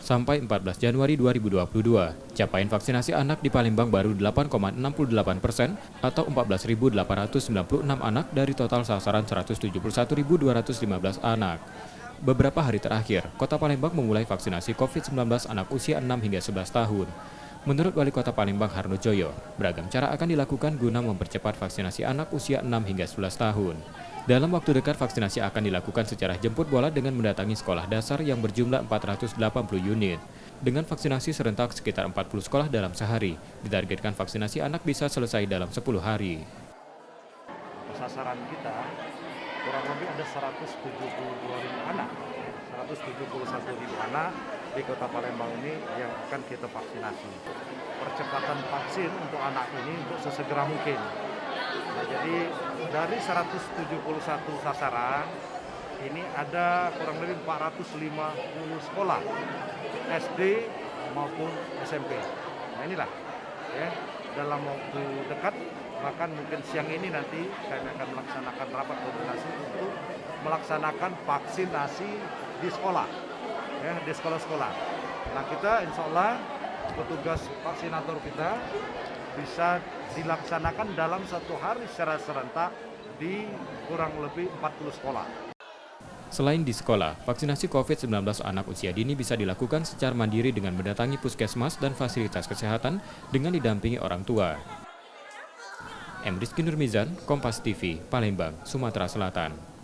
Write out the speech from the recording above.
Sampai 14 Januari 2022, capaian vaksinasi anak di Palembang baru 8,68% atau 14.896 anak dari total sasaran 171.215 anak. Beberapa hari terakhir, Kota Palembang memulai vaksinasi COVID-19 anak usia 6 hingga 11 tahun. Menurut Wali Kota Palembang Harnojoyo, beragam cara akan dilakukan guna mempercepat vaksinasi anak usia 6 hingga 11 tahun. Dalam waktu dekat, vaksinasi akan dilakukan secara jemput bola dengan mendatangi sekolah dasar yang berjumlah 480 unit. Dengan vaksinasi serentak sekitar 40 sekolah dalam sehari, ditargetkan vaksinasi anak bisa selesai dalam 10 hari. Sasaran kita kurang lebih ada 172.000 anak, 171.000 anak di Kota Palembang ini yang akan kita vaksinasi. Percepatan vaksin untuk anak ini untuk sesegera mungkin. Nah, jadi dari 171 sasaran ini ada kurang lebih 450 sekolah SD maupun SMP. Nah inilah ya, dalam waktu dekat bahkan mungkin siang ini nanti kami akan melaksanakan rapat koordinasi untuk melaksanakan vaksinasi di sekolah, ya, di sekolah-sekolah. Nah kita insya Allah petugas vaksinator kita bisa dilaksanakan dalam satu hari secara serentak di kurang lebih 40 sekolah. Selain di sekolah, vaksinasi COVID-19 anak usia dini bisa dilakukan secara mandiri dengan mendatangi puskesmas dan fasilitas kesehatan dengan didampingi orang tua. M. Rizky Nurmizan, Kompas TV, Palembang, Sumatera Selatan.